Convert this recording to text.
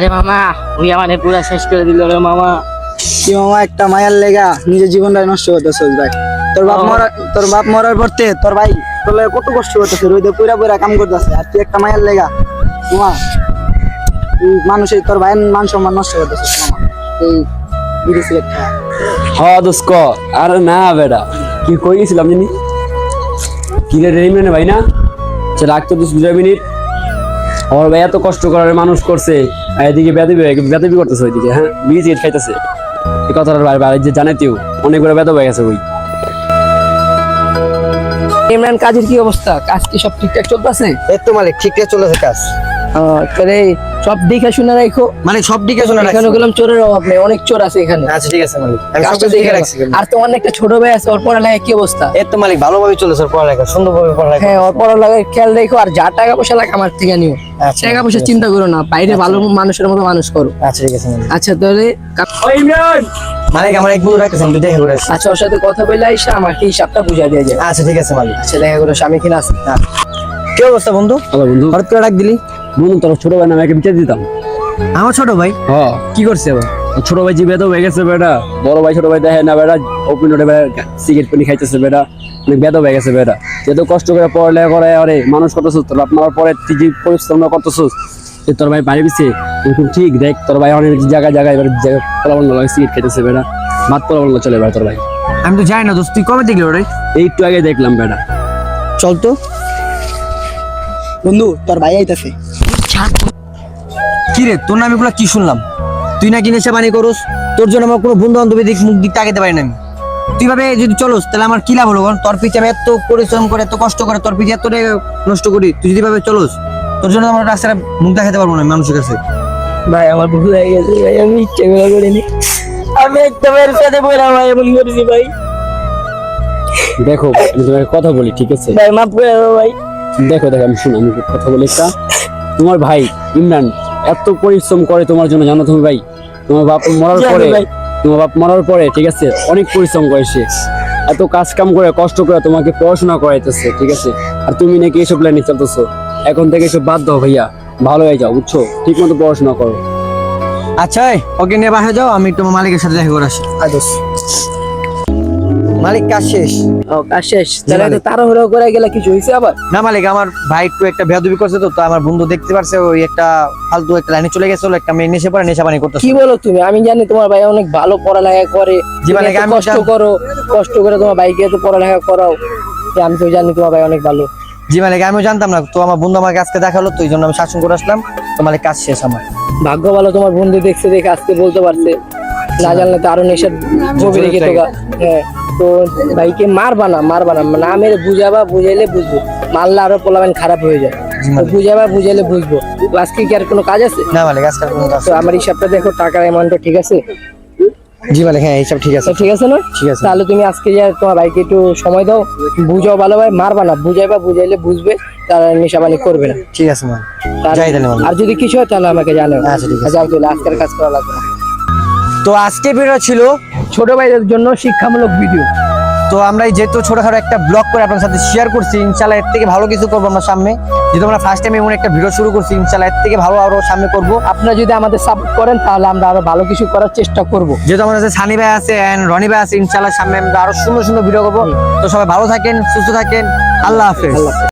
আরে মামা ওই আমাদের পুরা শেষ করে দিল রে মামা। কি মামা একটা মায়ার লেগা নিজের জীবনটা নষ্ট করতেছিস ভাই। তোর বাপ মরার পর তোর ভাই তোর লাগা কত কষ্ট করতেছে, রোদে পুরা পুরা কাম করতেছে, আর তুই একটা মায়ার লেগা মামা তুই মানুষের তোর ভাইয়ের মান সম্মান নষ্ট করতেছিস মামা। এই বিড়ি সিগারেট খা। হ্যাঁ দোস্ত আরে না বেটা কি কই গেছিলাম জানি কি রে রেমিনে ভাই না সে রাখতো 2 মিনিট। আমার ভাই এত কষ্ট করে মানুষ করছে, আর এদিকে বেদবি করতেছে, ওইদিকে হ্যাঁ বিড়ি সিগারেট খাইতেছে। এই কথাটা ভাই যে জানে তুই অনেক বড় বেদব হয়ে গেছে ওই। ইমরান কাজের কি অবস্থা? কাজ কি সব ঠিকঠাক চলতেছে? এই তো মালিক ঠিকঠাক চলেছে কাজ। তাহলে সব দেখে শুনে রাখো। মানে সব দিকে শোনা এখানে গেলাম চোরের অভাব নেই, অনেক চোর আছে এখানে। আচ্ছা ঠিক আছে মালিক, আমি সব কাজটা দেখে দেখে রাখছি। আর তোমার না একটা ছোট ভাই আছে, ওর পড়ালেখা কি অবস্থা? এই তো মালিক ভালোভাবে চলেছে পড়ালেখা, সুন্দরভাবে পড়ালেখা। হ্যাঁ, ওর পড়ালেখার খেয়াল রেখো, আর যা টাকা পয়সা লাগে আমার থেকে নিও। আচ্ছা, টাকা পয়সা চিন্তা করো না, বাইরে ভালো মানুষের মতো মানুষ করো। আচ্ছা ঠিক আছে মালিক। আচ্ছা তাহলে মালিক আমার এক বন্ধু রাখতেছেন, তুই দেখা করে আসিস। আচ্ছা, ওর সাথে কথা বলে আইসা আমাকে হিসাবটা বুঝা দিয়ে যায়। আচ্ছা ঠিক আছে মালিক। আচ্ছা, দেখা করো স্বামী কিনা আছে। কি অবস্থা বন্ধু? হ্যালো বন্ধু, হঠাৎ করে ডাক দিলি? বন্ধু তোর ছোট ভাই নামে বিচার দিতাম। আমার ছোট ভাই হ্যাঁ কি করছে আবার? ছোট ভাই যে বেদব হয়ে গেছে বেটা, বড় ভাই ছোট ভাই দেখে না বেটা, ওপেন রোডে সিগারেট পানি খাইতেছে বেটা, অনেক বেদব হয়ে গেছে বেটা। যেত কষ্ট করে পড়ালেখা করে আরে মানুষ করতেছিস, তোর বাপ মারার পরে তুই যে পরিশ্রম করতেছিস, তোর ভাই বাড়ি পিছিয়ে খুব ঠিক দেখ, তোর ভাই অনেক জায়গায় এবার পোলাবন লাগে সিগারেট খাইতেছে বেটা, মাত পোলাবন চলে বেটা তোর ভাই। আমি তো জানি না দোস্ত, তুই কবে দেখলি ওরে? এই একটু আগে দেখলাম বেটা। চল তো বন্ধু, তোর ভাই আইতাছে। কি রে তোর নামে কি শুনলাম? তুই নাকি নেশা পানি করস, তোর জন্য আমার কোনো বন্ধু বান্ধবী মুখ দিক তাকাতে পারি না আমি। তুই ভাবে যদি চলস তাহলে আমার কি লাভ হলো বল? তোর পিছে আমি এত পরিশ্রম করে এত কষ্ট করে তোর পিছে এত নষ্ট করি, তুই যদি ভাবে চলস তোর জন্য আমার রাস্তায় মুখ দেখাতে পারবো না মানুষের কাছে। ভাই আমার ভুল হয়ে গেছে ভাই, আমি ইচ্ছে করে করিনি। আমি একটা মেয়ের সাথে বইরা ভাই এমন করেছি ভাই। দেখো আমি তোমাকে কথা বলি ঠিক আছে? ভাই মাফ করে দাও ভাই। দেখো আমি শুনো, আমি কথা বলি একটা। তোমার ভাই ইমরান এত পরিশ্রম করে তোমার জন্য, জানো তুমি ভাই? তোমার বাপ মরার পরে ঠিক আছে অনেক পরিশ্রম করে সে, এত কাজ কাম করে কষ্ট করে তোমাকে পড়াশোনা করাইতেছে ঠিক আছে। আর তুমি নাকি এসব লাইনে চলতেছো, এখন থেকে এসব বাদ দাও ভাইয়া, ভালো হয়ে যাও বুঝছো, ঠিক মতো পড়াশোনা করো। আচ্ছা ওকে নিয়ে বাসা যাও, আমি তোমার মালিকের সাথে দেখা করে আসি। মালিক কাজ শেষ। ও কাজ শেষ? তাহলে তো তাড়াহুড়ো করে গেলে কিছু হয়েছে আবার? না মালিক, আমার ভাই একটু একটা বেয়াদবি করছে, তো আমার বন্ধু দেখতে পারছে ওই একটা ফালতু একটা লাইনে চলে গেছিল, একটা মেয়ে নেশে পড়ে নেশা পানি করতেছে। কি বলো তুমি? আমি জানি তোমার ভাই অনেক ভালো পড়ালেখা করে, জি মালিক, আমি কষ্ট করে তোমার ভাইকে এত পড়ালেখা করাও, আমি তো জানি তোমার ভাই অনেক ভালো। জি মালিক, আমিও জানতাম না, তো আমার বন্ধু আমাকে আজকে দেখালো, তো এই জন্য আমি শাসন করে আসলাম। তো মালিক কাজ শেষ আমার। ভাগ্য ভালো তোমার বন্ধু দেখছে, দেখে আজকে বলতে পারছে, না জানলে তো আরো নেশার গভীরে গেতো। হ্যাঁ, তো ভাইকে মারবা না, না মেরে বুঝাইলে বুঝবো, মারলে আরো পোলাবেন খারাপ হয়ে যায়। তো বুঝাইলে বুঝবো। আজকে কি আর কোনো কাজ আছে? না মালিক, আজকে কোনো কাজ। তো আমার হিসাবটা দেখো, টাকার অ্যামাউন্টটা ঠিক আছে? জি মালিক, হ্যাঁ এইসব ঠিক আছে। ঠিক আছে না? ঠিক আছে। তাহলে তুমি আজকে যা তোমার ভাইকে একটু সময় দাও, বুঝাও ভালোভাবে, মারবা না, বুঝাইলে বুঝবে, তারা নেশাবানি করবে না। ঠিক আছে মালিক, যাই তাহলে মালিক। আর যদি কিছু হয় তাহলে আমাকে জানাও। আচ্ছা ঠিক আছে। যাও তাহলে, আজকের কাজ করা লাগবে না। তো আজকে ভিডিও ছিল ছোট ভাইদের জন্য শিক্ষামূলক ভিডিও। তো আমরা যেহেতু ছোটখাটো একটা ব্লগ করে আপনার সাথে শেয়ার করছি, ইনশাল্লাহ এর থেকে ভালো কিছু করবো আমরা সামনে। যেহেতু আমরা ফার্স্ট টাইম এমন একটা ভিডিও শুরু করছি, ইনশাল্লাহ এর থেকে ভালো আরো সামনে করবো। আপনারা যদি আমাদের সাপোর্ট করেন তাহলে আমরা আরো ভালো কিছু করার চেষ্টা করব। যেহেতু আমাদের কাছে সানি ভাই আছে এন্ড রনি ভাই আছে, ইনশাল্লাহ সামনে আমরা আরো সুন্দর সুন্দর ভিডিও করবো। তো সবাই ভালো থাকেন, সুস্থ থাকেন, আল্লাহ হাফেজ।